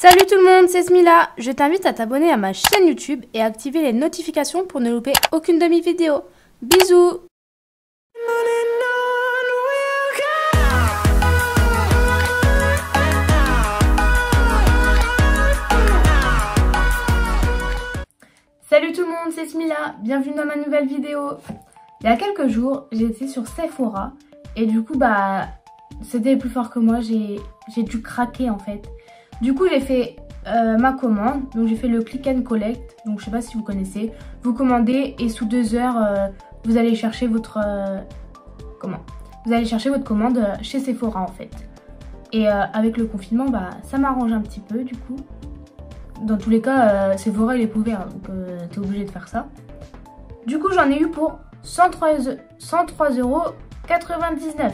Salut tout le monde, c'est Smila. Je t'invite à t'abonner à ma chaîne YouTube et à activer les notifications pour ne louper aucune de mes vidéos. Bisous. Salut tout le monde, c'est Smila. Bienvenue dans ma nouvelle vidéo. Il y a quelques jours, j'étais sur Sephora et du coup c'était plus fort que moi, j'ai dû craquer en fait. Du coup j'ai fait ma commande, donc j'ai fait le click and collect, donc je sais pas si vous connaissez. Vous commandez et sous 2 heures vous allez chercher votre commande chez Sephora en fait. Et avec le confinement ça m'arrange un petit peu du coup. Dans tous les cas Sephora il est pas ouvert, donc t'es obligé de faire ça. Du coup j'en ai eu pour 103,99 €.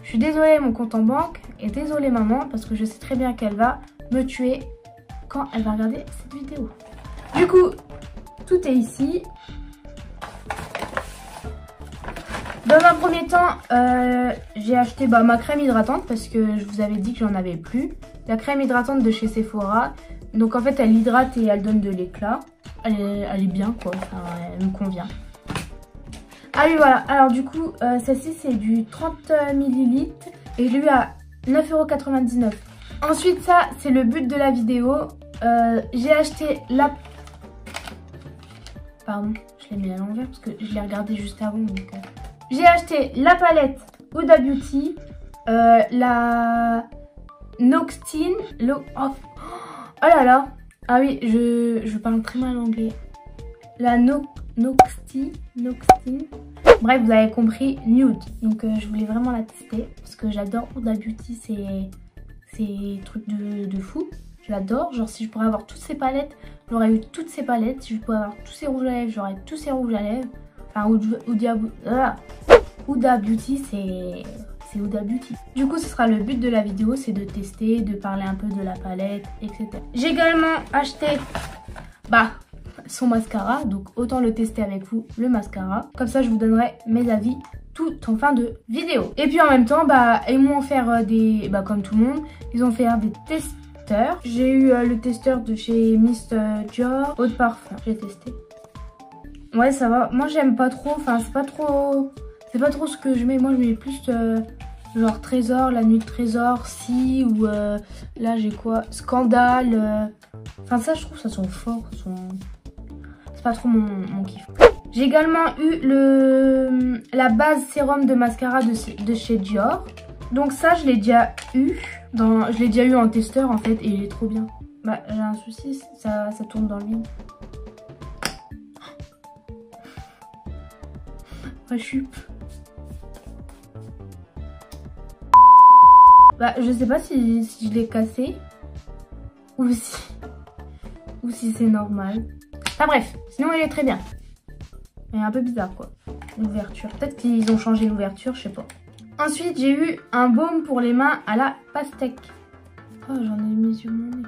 Je suis désolée mon compte en banque et désolée maman parce que je sais très bien qu'elle va me tuer quand elle va regarder cette vidéo. Du coup, tout est ici. Dans un premier temps, j'ai acheté ma crème hydratante parce que je vous avais dit que j'en avais plus. La crème hydratante de chez Sephora. Donc en fait elle hydrate et elle donne de l'éclat. Elle est bien quoi, enfin, elle me convient. Ah oui voilà, alors du coup celle-ci c'est du 30 ml et je l'ai eu à 9,99 €. Ensuite ça c'est le but de la vidéo, j'ai acheté la... Pardon, je l'ai mis à l'envers parce que je l'ai regardé juste avant. J'ai acheté la palette Huda Beauty, la Noxtine, oh là là, ah oui je parle très mal anglais. La Noxtine. Bref, vous avez compris, nude. Donc je voulais vraiment la tester parce que j'adore Huda Beauty, c'est trucs de fou. Je l'adore. Genre si je pourrais avoir toutes ces palettes, j'aurais eu toutes ces palettes. Si je pourrais avoir tous ces rouges à lèvres, j'aurais tous ces rouges à lèvres. Enfin Huda Beauty, c'est Huda Beauty. Du coup, ce sera le but de la vidéo, c'est de tester, de parler un peu de la palette, etc. J'ai également acheté son mascara, donc autant le tester avec vous, le mascara. Comme ça, je vous donnerai mes avis tout en fin de vidéo. Et puis en même temps, ils m'ont offert comme tout le monde, ils ont offert des testeurs. J'ai eu le testeur de chez Miss Dior, eau de parfum, j'ai testé. Ouais, ça va. Moi, j'aime pas trop, enfin, c'est pas trop ce que je mets. Moi, je mets plus genre Trésor, la nuit de Trésor, si, ou là, j'ai quoi, Scandale. Enfin, ça, je trouve, ça sent fort, c'est pas trop mon kiff. J'ai également eu la base sérum de mascara de chez Dior. Donc ça, je l'ai déjà eu. Je l'ai déjà eu en testeur en fait et il est trop bien. J'ai un souci, ça tourne dans le vide. Chup. Je sais pas si je l'ai cassé ou si c'est normal. Enfin bref, sinon il est très bien. Il est un peu bizarre quoi, l'ouverture. Peut-être qu'ils ont changé l'ouverture, je sais pas. Ensuite j'ai eu un baume pour les mains à la pastèque. Oh j'en ai mis sur mon nez.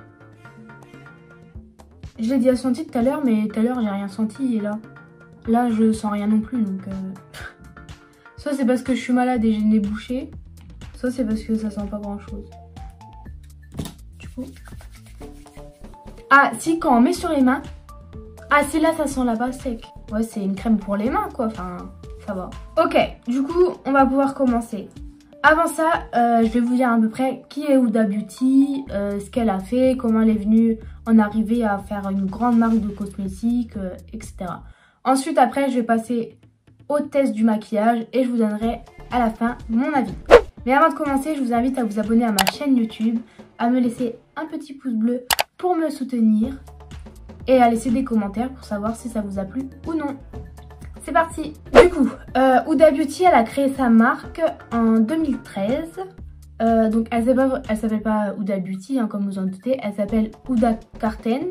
Je l'ai déjà senti tout à l'heure, mais tout à l'heure j'ai rien senti et là je sens rien non plus. Donc soit c'est parce que je suis malade et j'ai le nez bouché, soit c'est parce que ça sent pas grand chose. Du coup... Ah si, quand on met sur les mains... Ah si, là ça sent la pastèque. Ouais, c'est une crème pour les mains quoi, enfin ça va. Ok, du coup on va pouvoir commencer. Avant ça, je vais vous dire à peu près qui est Huda Beauty, ce qu'elle a fait, comment elle est venue en arriver à faire une grande marque de cosmétiques, etc. Ensuite après je vais passer au test du maquillage et je vous donnerai à la fin mon avis. Mais avant de commencer, je vous invite à vous abonner à ma chaîne YouTube, à me laisser un petit pouce bleu pour me soutenir et à laisser des commentaires pour savoir si ça vous a plu ou non. C'est parti. Du coup, Huda Beauty, elle a créé sa marque en 2013. Donc elle s'appelle pas Huda Beauty, comme vous en doutez, elle s'appelle Huda Carten.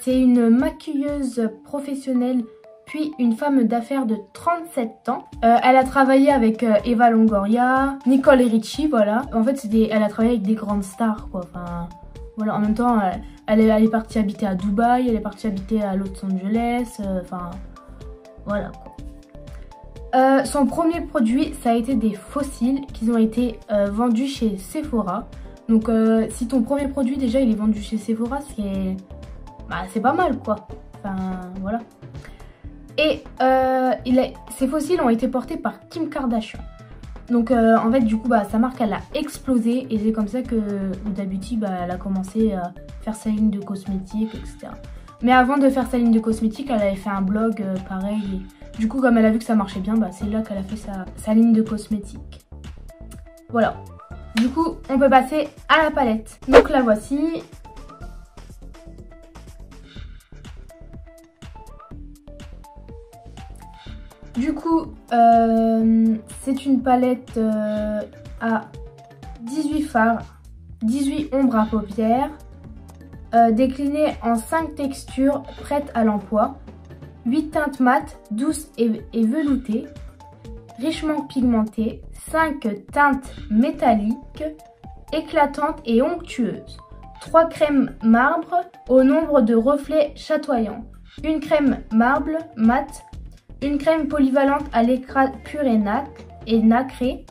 C'est une maquilleuse professionnelle puis une femme d'affaires de 37 ans. Elle a travaillé avec Eva Longoria, Nicole Richie, voilà. En fait, elle a travaillé avec des grandes stars, quoi. Enfin, voilà. En même temps, elle est partie habiter à Dubaï, elle est partie habiter à Los Angeles, enfin, voilà, quoi. Son premier produit, ça a été des fossiles qui ont été vendus chez Sephora. Donc si ton premier produit déjà il est vendu chez Sephora, c'est pas mal quoi. Enfin voilà. Et ces fossiles ont été portés par Kim Kardashian. Donc en fait du coup sa marque elle a explosé et c'est comme ça que Huda Beauty elle a commencé à faire sa ligne de cosmétiques, etc. Mais avant de faire sa ligne de cosmétiques, elle avait fait un blog pareil. Et du coup comme elle a vu que ça marchait bien, c'est là qu'elle a fait sa ligne de cosmétiques. Voilà. Du coup on peut passer à la palette. Donc la voici. Du coup, c'est une palette à 18 fards, 18 ombres à paupières, déclinées en 5 textures prêtes à l'emploi, 8 teintes mates, douces et veloutées, richement pigmentées, 5 teintes métalliques, éclatantes et onctueuses, 3 crèmes marbre au nombre de reflets chatoyants, une crème marble mate, une crème polyvalente à l'écrat pur et nacré.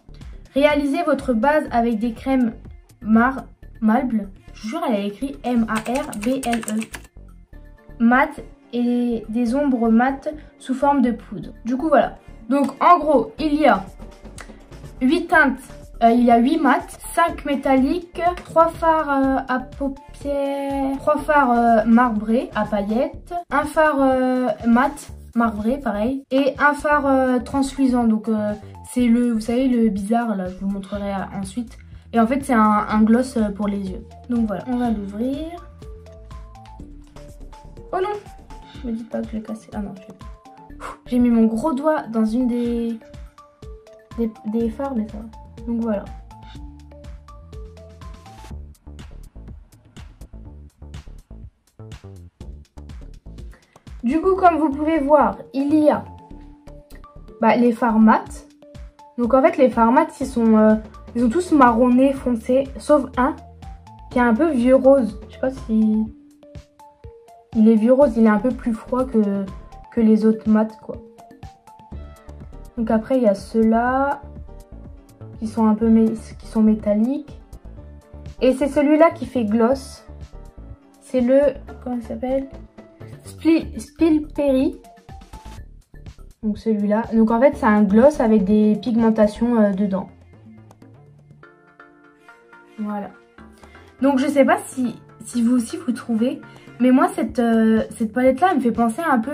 Réalisez votre base avec des crèmes marble. Je vous jure, elle a écrit M-A-R-B-L-E. Mat et des ombres mates sous forme de poudre. Du coup, voilà. Donc, en gros, il y a 8 teintes. Il y a 8 mats, 5 métalliques, 3 fards à paupières, 3 fards marbrés à paillettes, un phare mat marbré pareil et un phare transluisant. Donc c'est vous savez le bizarre là, je vous montrerai ensuite. Et en fait c'est un gloss pour les yeux. Donc voilà, on va l'ouvrir. Oh non, me dites pas que je l'ai cassé. Ah non, j'ai mis mon gros doigt dans une des fards, mais ça va. Donc voilà. Du coup, comme vous pouvez voir, il y a les fards mat. Donc en fait, les fards mat, ils sont tous marronnés foncés, sauf un qui est un peu vieux rose. Je sais pas si... Il est vieux rose, il est un peu plus froid que les autres mat, quoi. Donc après, il y a ceux-là qui sont un peu métalliques. Et c'est celui-là qui fait gloss. C'est le... Comment il s'appelle ? Spilperi. Donc celui-là. Donc en fait c'est un gloss avec des pigmentations dedans. Voilà. Donc je sais pas si vous aussi vous trouvez. Mais moi cette palette là elle me fait penser un peu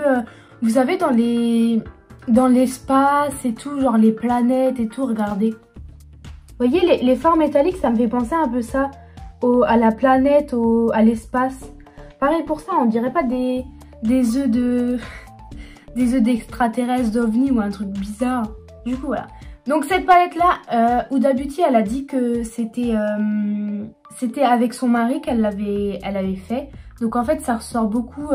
vous savez dans l'espace et tout, genre les planètes et tout, regardez. Vous voyez les fards métalliques, ça me fait penser un peu ça à la planète, à l'espace. Pareil pour ça, on dirait pas des œufs d'extraterrestres, d'ovnis ou un truc bizarre. Du coup voilà. Donc cette palette là, Huda Beauty elle a dit que c'était avec son mari qu'elle l'avait fait. Donc en fait ça ressort beaucoup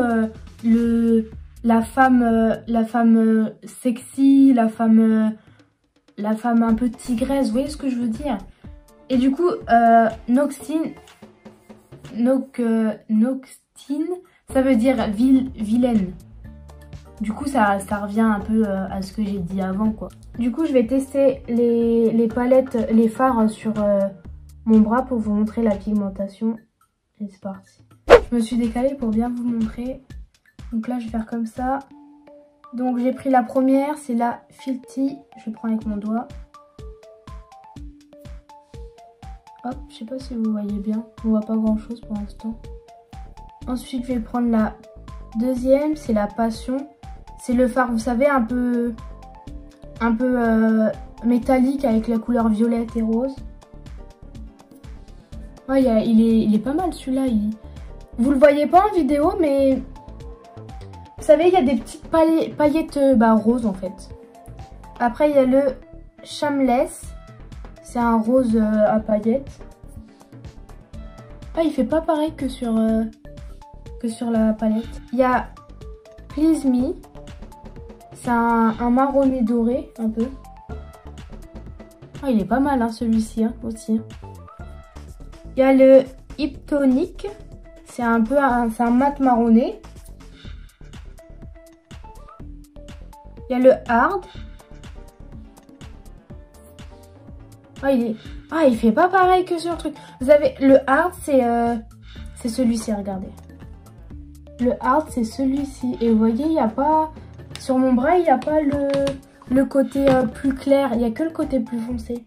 la femme sexy, la femme un peu tigresse, vous voyez ce que je veux dire. Et du coup Noxtine, ça veut dire vilaine. Du coup ça revient un peu à ce que j'ai dit avant quoi. Du coup je vais tester les palettes, les fards sur mon bras pour vous montrer la pigmentation. Et c'est parti. Je me suis décalée pour bien vous montrer. Donc là je vais faire comme ça. Donc j'ai pris la première, c'est la Filty. Je prends avec mon doigt. Hop, je sais pas si vous voyez bien. On voit pas grand chose pour l'instant. Ensuite je vais prendre la deuxième, c'est la Passion. C'est le fard, vous savez, un peu métallique avec la couleur violette et rose. Ouais, il est pas mal celui-là. Vous le voyez pas en vidéo, mais vous savez, il y a des petites paillettes roses en fait. Après, il y a le Shameless. C'est un rose à paillettes. Ah, il fait pas pareil que sur la palette. Il y a Please Me. C'est un marronné doré, un peu. Ah, il est pas mal, hein, celui-ci, hein, aussi. Il y a le Hyptonic. C'est un mat marronné. Il y a le Hard. Ah, Ah, il fait pas pareil que sur le truc. Vous avez le hard, c'est celui-ci, regardez. Le hard, c'est celui-ci. Et vous voyez, il n'y a pas... Sur mon bras, il n'y a pas le côté plus clair. Il n'y a que le côté plus foncé.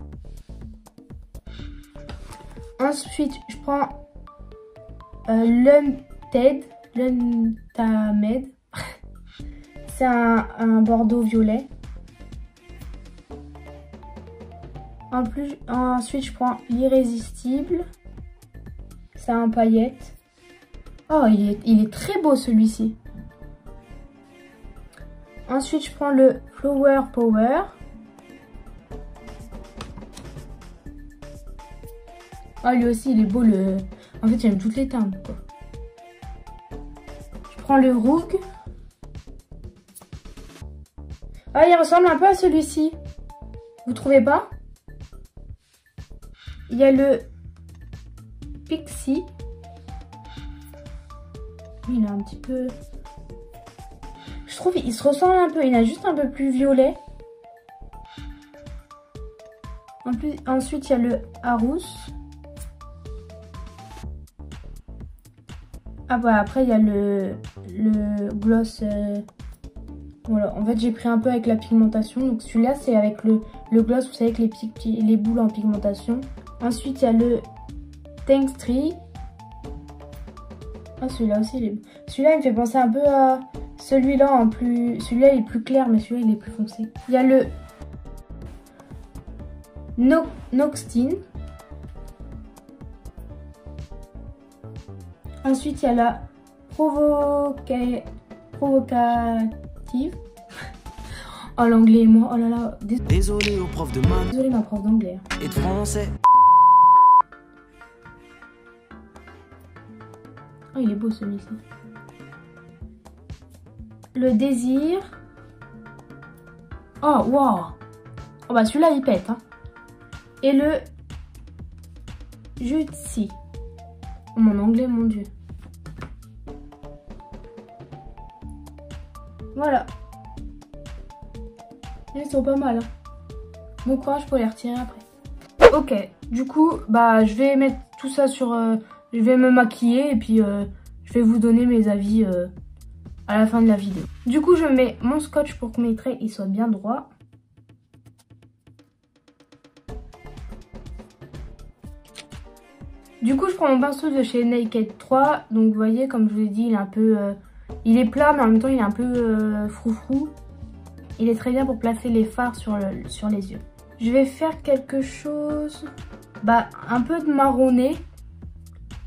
Ensuite, je prends l'Untamed. C'est un bordeaux violet. Ensuite, je prends l'Irrésistible. C'est un paillette. Oh, il est très beau celui-ci. Ensuite, je prends le Flower Power. Ah, lui aussi, il est beau. En fait, j'aime toutes les teintes, quoi. Je prends le Rogue. Ah, il ressemble un peu à celui-ci. Vous trouvez pas? Il y a le Pixie. Il a un petit peu... Je trouve qu'il se ressemble un peu. Il a juste un peu plus violet. Ensuite, il y a le Harous. Ah bah après, il y a le gloss... Voilà, en fait, j'ai pris un peu avec la pigmentation. Donc celui-là, c'est avec le gloss, vous savez, avec les boules en pigmentation. Ensuite, il y a le Thanks Tree. Ah, celui-là aussi, il est... Celui-là, il me fait penser un peu à celui-là en plus... Celui-là, il est plus clair, mais celui-là, il est plus foncé. Il y a le Noxtine. Ensuite, il y a la Provocative. Oh, l'anglais, moi, oh là là. Désolé aux profs de maths. Désolé, ma prof d'anglais. Et de français. Oh, il est beau celui-ci. Le Désir. Oh, wow. Oh, bah celui-là, il pète. Hein. Et le Jutsi. Oh, mon anglais, mon Dieu. Voilà. Ils sont pas mal. Hein. Bon courage pour les retirer après. Ok, du coup, bah je vais mettre tout ça sur... je vais me maquiller et puis je vais vous donner mes avis à la fin de la vidéo. Du coup, je mets mon scotch pour que mes traits ils soient bien droits. Du coup, je prends mon pinceau de chez Naked 3. Donc, vous voyez, comme je vous l'ai dit, il est un peu... il est plat, mais en même temps, il est un peu froufrou. Il est très bien pour placer les fards sur les yeux. Je vais faire quelque chose... Bah, un peu de marronné.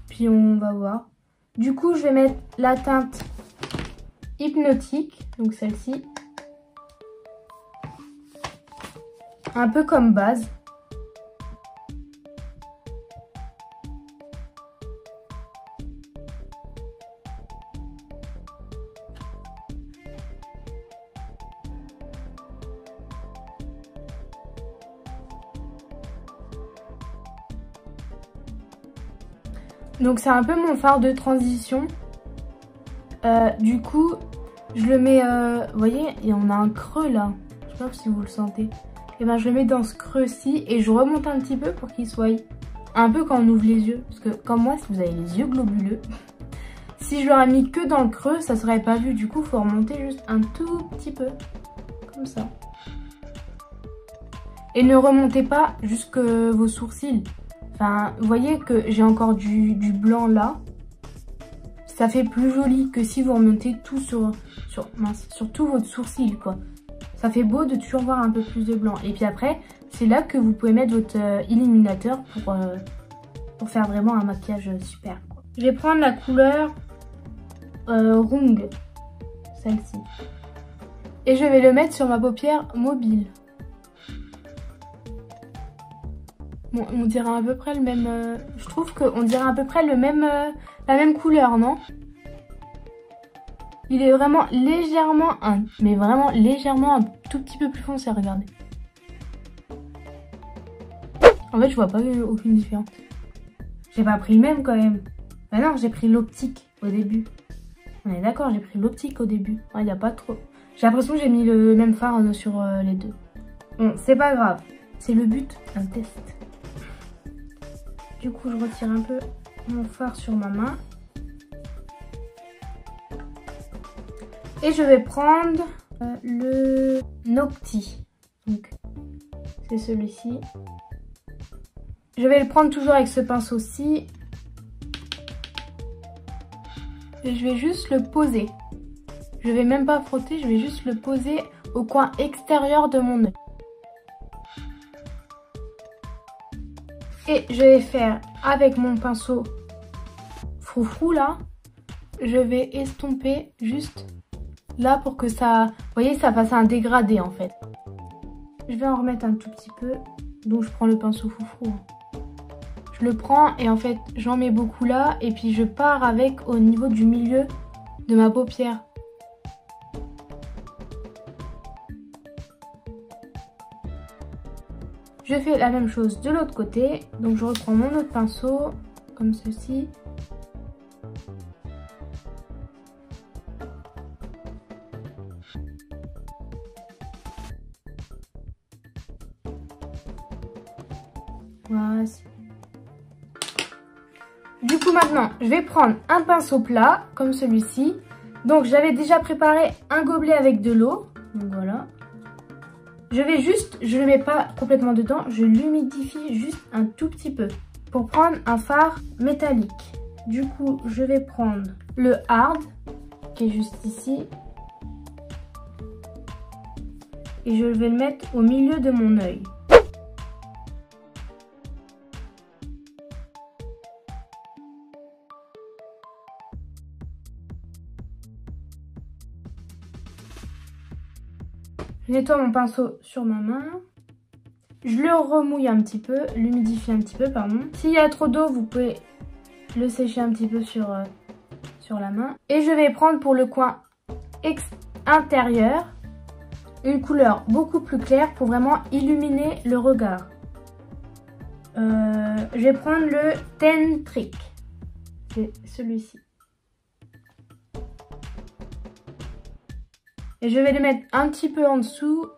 Puis, on va voir. Du coup, je vais mettre la teinte hypnotique. Donc, celle-ci. Un peu comme base. Donc c'est un peu mon fard de transition. Du coup, je le mets... vous voyez, et on a un creux là. Je sais pas si vous le sentez. Et ben je le mets dans ce creux-ci et je remonte un petit peu pour qu'il soit un peu quand on ouvre les yeux. Parce que comme moi, si vous avez les yeux globuleux, si je l'aurais mis que dans le creux, ça serait pas vu. Du coup, il faut remonter juste un tout petit peu. Comme ça. Et ne remontez pas jusque vos sourcils. Enfin, vous voyez que j'ai encore du blanc là. Ça fait plus joli que si vous remontez tout sur tout votre sourcil, quoi. Ça fait beau de toujours voir un peu plus de blanc. Et puis après, c'est là que vous pouvez mettre votre illuminateur pour faire vraiment un maquillage super, quoi. Je vais prendre la couleur Rung, celle-ci. Et je vais le mettre sur ma paupière mobile. Bon, on dirait à peu près le même... je trouve qu'on dirait à peu près la même couleur, non? Il est vraiment légèrement, mais vraiment légèrement un tout petit peu plus foncé, regardez. En fait, je vois pas aucune différence. J'ai pas pris le même quand même. Bah non, j'ai pris l'optique au début. On est d'accord, j'ai pris l'optique au début. Il n'y a pas trop... J'ai l'impression que j'ai mis le même fard sur les deux. Bon, c'est pas grave. C'est le but d'un test. Du coup, je retire un peu mon fard sur ma main. Et je vais prendre le Nocti. Donc, c'est celui-ci. Je vais le prendre toujours avec ce pinceau-ci. Et je vais juste le poser. Je vais même pas frotter, je vais juste le poser au coin extérieur de mon œil. Et je vais faire avec mon pinceau froufrou là, je vais estomper juste là pour que ça, vous voyez, ça fasse un dégradé en fait. Je vais en remettre un tout petit peu, donc je prends le pinceau froufrou. Je le prends et en fait j'en mets beaucoup là et puis je pars avec au niveau du milieu de ma paupière. Je fais la même chose de l'autre côté, donc je reprends mon autre pinceau comme ceci. Voici. Du coup maintenant, je vais prendre un pinceau plat comme celui-ci. Donc j'avais déjà préparé un gobelet avec de l'eau. Donc voilà. Je vais juste, je ne le mets pas complètement dedans, je l'humidifie juste un tout petit peu pour prendre un fard métallique. Du coup, je vais prendre le hard qui est juste ici. Et je vais le mettre au milieu de mon œil. Je nettoie mon pinceau sur ma main. Je le remouille un petit peu, l'humidifie un petit peu, pardon. S'il y a trop d'eau, vous pouvez le sécher un petit peu sur la main. Et je vais prendre pour le coin intérieur une couleur beaucoup plus claire pour vraiment illuminer le regard. Je vais prendre le Ten Trick. C'est celui-ci. Et je vais le mettre un petit peu en dessous.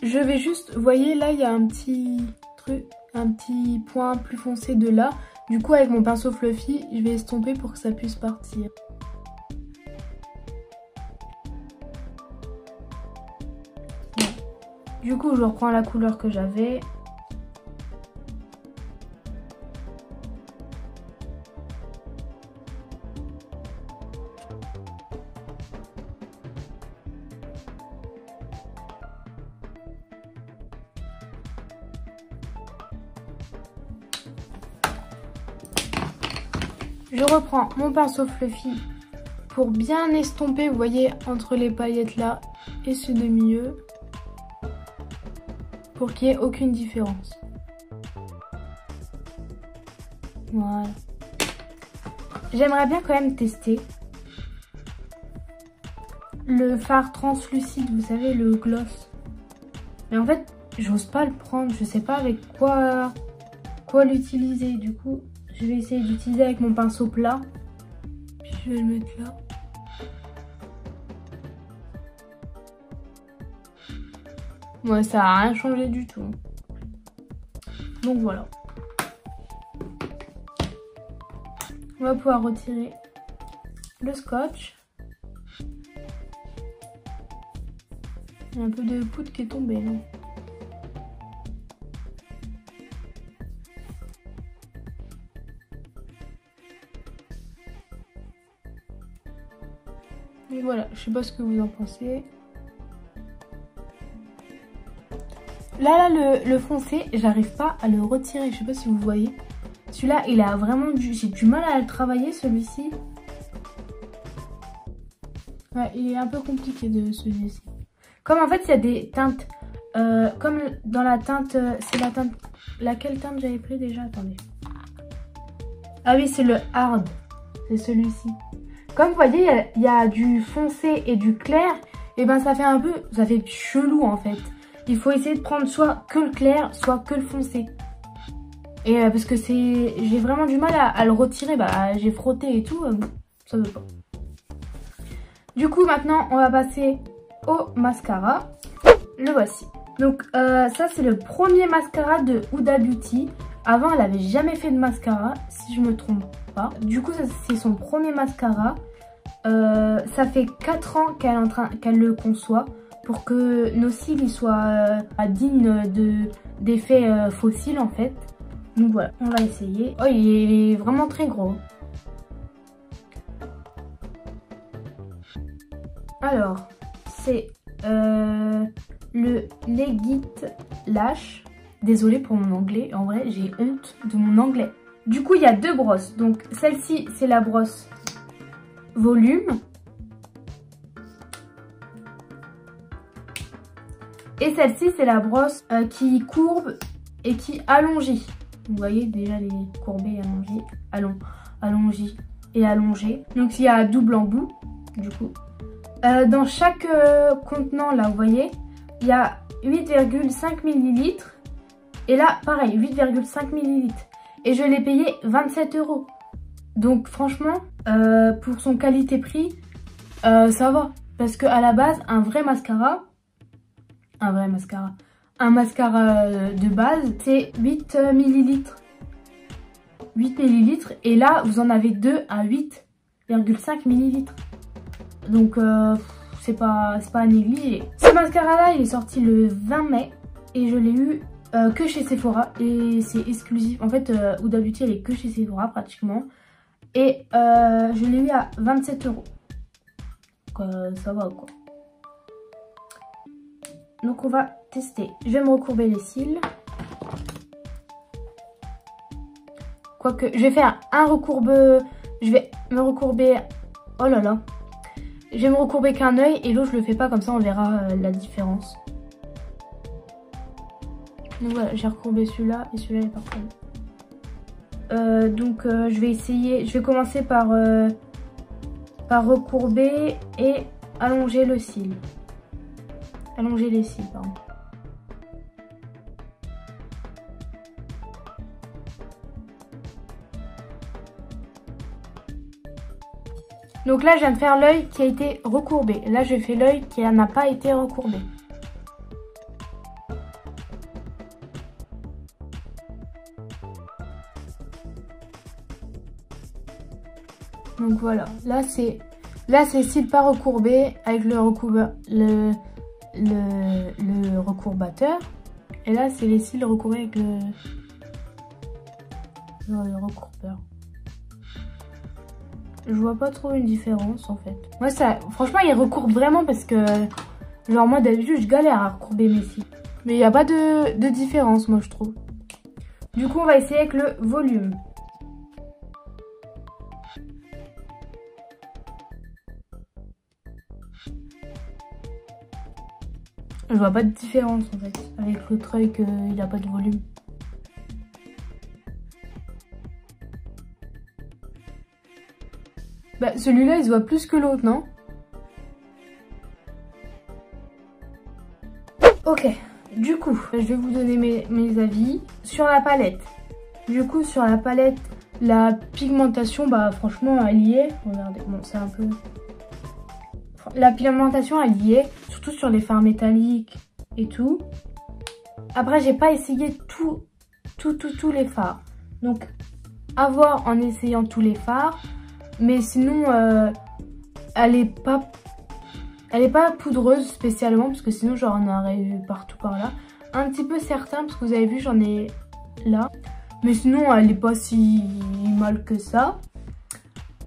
Je vais juste, vous voyez là il y a un petit truc, un petit point plus foncé de là. Du coup avec mon pinceau fluffy, je vais estomper pour que ça puisse partir. Bon. Du coup je reprends la couleur que j'avais. Je reprends mon pinceau fluffy pour bien estomper, vous voyez, entre les paillettes là et ceux de milieu, pour qu'il n'y ait aucune différence. Voilà. J'aimerais bien quand même tester le fard translucide, vous savez, le gloss. Mais en fait, j'ose pas le prendre, je sais pas avec quoi l'utiliser, du coup. Je vais essayer d'utiliser avec mon pinceau plat. Puis je vais le mettre là. Ouais, ça n'a rien changé du tout. Donc voilà. On va pouvoir retirer le scotch. Il y a un peu de poudre qui est tombée là. Et voilà, je sais pas ce que vous en pensez. Là, le foncé, j'arrive pas à le retirer. Je sais pas si vous voyez. Celui-là, il a vraiment j'ai du mal à le travailler, celui-ci. Ouais, il est un peu compliqué de celui-ci. Comme en fait, il y a des teintes. Comme dans la teinte... c'est la teinte... Laquelle teinte j'avais pris déjà? Attendez. Ah oui, c'est le hard. C'est celui-ci. Comme vous voyez, il y a du foncé et du clair. Et ben ça fait un peu... Ça fait chelou en fait. Il faut essayer de prendre soit que le clair, soit que le foncé. Et parce que c'est... J'ai vraiment du mal à le retirer. Bah j'ai frotté et tout. Ça veut pas. Du coup maintenant on va passer au mascara. Le voici. Donc ça c'est le premier mascara de Huda Beauty. Avant elle avait jamais fait de mascara si je me trompe pas. Du coup c'est son premier mascara. Ça fait 4 ans qu'elle le conçoit pour que nos cils ils soient dignes d'effets fossiles en fait. Donc voilà, on va essayer. Oh il est vraiment très gros. Alors c'est le Legit Lash. Désolée pour mon anglais, en vrai j'ai honte de mon anglais. Du coup il y a deux brosses. Donc celle-ci c'est la brosse volume. Et celle-ci c'est la brosse qui courbe et qui allongit. Vous voyez déjà les courbés et allongis et allongés. Donc il y a double embout du coup. Dans chaque contenant là vous voyez il y a 8,5 ml. Et là pareil 8,5 ml. Et je l'ai payé 27 €. Donc franchement pour son qualité-prix ça va. Parce que à la base un mascara de base c'est 8 ml. 8 ml et là vous en avez 2 à 8,5 ml. Donc c'est pas à négliger. Ce mascara là il est sorti le 20 mai et je l'ai eu que chez Sephora et c'est exclusif. En fait Huda Beauty elle est que chez Sephora pratiquement. Et je l'ai eu à 27 €. Donc ça va quoi. Donc on va tester. Je vais me recourber les cils. Quoique je vais faire un recourbe. Je vais me recourber. Oh là là. Je vais me recourber qu'un œil et l'autre je le fais pas, comme ça on verra la différence. Donc voilà, j'ai recourbé celui-là et celui-là est parfait. Donc je vais essayer, je vais commencer par recourber et allonger le cil. Allonger les cils, pardon. Donc là je viens de faire l'œil qui a été recourbé. Là je fais l'œil qui n'a pas été recourbé. Donc voilà, là c'est cils pas recourbés avec le recourbateur. Et là c'est les cils recourbés avec le recourbeur. Je vois pas trop une différence en fait. Moi ça, franchement il recourbe vraiment parce que genre moi d'habitude je galère à recourber mes cils. Mais il n'y a pas de différence moi je trouve. Du coup on va essayer avec le volume. Je vois pas de différence en fait avec l'autre œil qu'il n'a pas de volume. Bah celui-là il se voit plus que l'autre, non? Ok, du coup je vais vous donner mes avis sur la palette. Du coup sur la palette, la pigmentation bah franchement elle y est. Regardez, bon c'est un peu... La pigmentation elle y est, surtout sur les fards métalliques et tout. Après j'ai pas essayé tous les fards. Donc à voir en essayant tous les fards. Mais sinon elle est pas poudreuse spécialement, parce que sinon j'en aurais eu partout par là. Un petit peu certain parce que vous avez vu j'en ai là. Mais sinon elle est pas si mal que ça.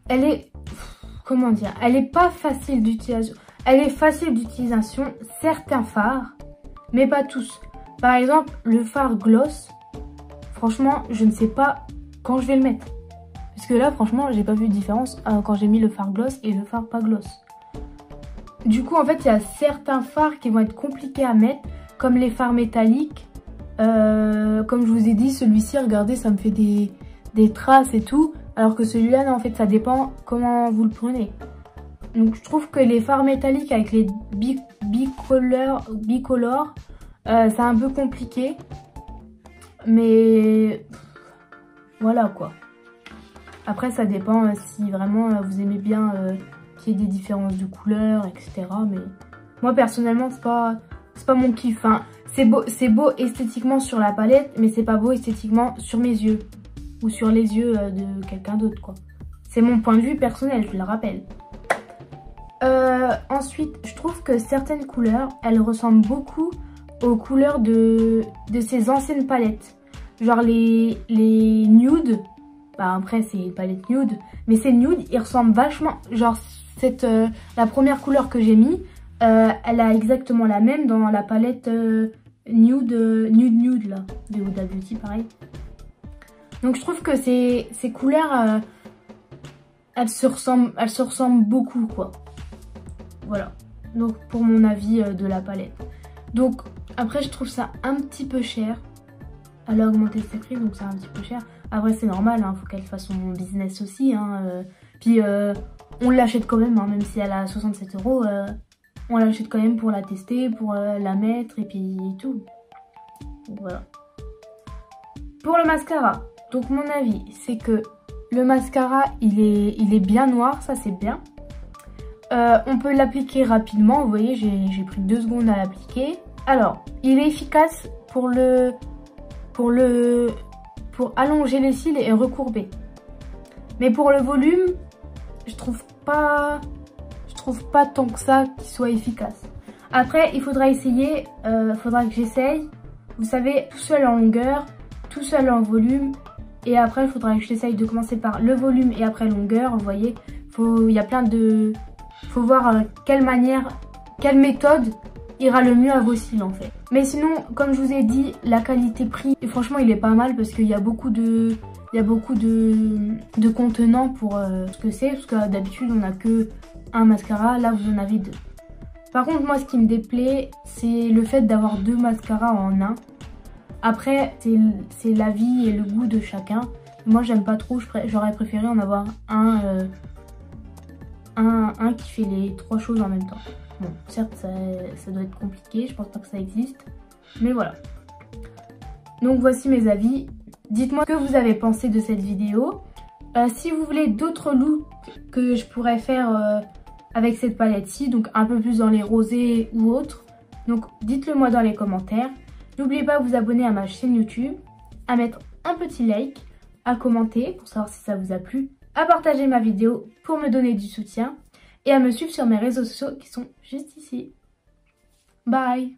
Elle est... Comment dire, elle est pas facile d'utilisation. Elle est facile d'utilisation, certains fards, mais pas tous. Par exemple, le fard gloss, franchement, je ne sais pas quand je vais le mettre. Parce que là, franchement, j'ai pas vu de différence quand j'ai mis le fard gloss et le fard pas gloss. Du coup, en fait, il y a certains fards qui vont être compliqués à mettre, comme les fards métalliques. Comme je vous ai dit, celui-ci, regardez, ça me fait des traces et tout. Alors que celui-là, non, en fait, ça dépend comment vous le prenez. Donc, je trouve que les fards métalliques avec les bicolores, c'est un peu compliqué. Mais voilà, quoi. Après, ça dépend si vraiment vous aimez bien qu'il y ait des différences de couleurs, etc. Mais moi, personnellement, c'est pas mon kiff. Enfin, c'est beau esthétiquement sur la palette, mais c'est pas beau esthétiquement sur mes yeux. Ou sur les yeux de quelqu'un d'autre, quoi. C'est mon point de vue personnel, je le rappelle. Ensuite, je trouve que certaines couleurs, elles ressemblent beaucoup aux couleurs de ces anciennes palettes. Genre les nudes. Bah après, c'est une palette nude. Mais ces nudes, ils ressemblent vachement... Genre, la première couleur que j'ai mis, elle a exactement la même dans la palette nude là. De Huda Beauty, pareil. Donc je trouve que ces couleurs, elles se ressemblent beaucoup, quoi. Voilà. Donc pour mon avis de la palette. Donc après je trouve ça un petit peu cher. Elle a augmenté ses prix, donc c'est un petit peu cher. Après c'est normal, hein, faut qu'elle fasse son business aussi. Hein, puis on l'achète quand même, hein, même si elle a 67 €. On l'achète quand même pour la tester, pour la mettre et puis tout. Donc, voilà. Pour le mascara. Donc mon avis, c'est que le mascara, il est bien noir, ça c'est bien. On peut l'appliquer rapidement, vous voyez, j'ai pris 2 secondes à l'appliquer. Alors, il est efficace pour allonger les cils et recourber. Mais pour le volume, je trouve pas tant que ça qu'il soit efficace. Après, il faudra essayer, faudra que j'essaye. Vous savez, tout seul en longueur, tout seul en volume. Et après, il faudra que j'essaye de commencer par le volume et après longueur. Vous voyez, il y a plein de... faut voir quelle méthode ira le mieux à vos cils en fait. Mais sinon, comme je vous ai dit, la qualité-prix, franchement, il est pas mal parce qu'il y a beaucoup de contenants pour ce que c'est. Parce que d'habitude, on n'a que un mascara. Là, vous en avez 2. Par contre, moi, ce qui me déplaît, c'est le fait d'avoir 2 mascaras en un. Après, c'est l'avis et le goût de chacun. Moi, j'aime pas trop. J'aurais préféré en avoir un qui fait les 3 choses en même temps. Bon, certes, ça doit être compliqué. Je pense pas que ça existe. Mais voilà. Donc, voici mes avis. Dites-moi ce que vous avez pensé de cette vidéo. Si vous voulez d'autres looks que je pourrais faire avec cette palette-ci, donc un peu plus dans les rosés ou autres, donc dites-le moi dans les commentaires. N'oubliez pas de vous abonner à ma chaîne YouTube, à mettre un petit like, à commenter pour savoir si ça vous a plu, à partager ma vidéo pour me donner du soutien et à me suivre sur mes réseaux sociaux qui sont juste ici. Bye!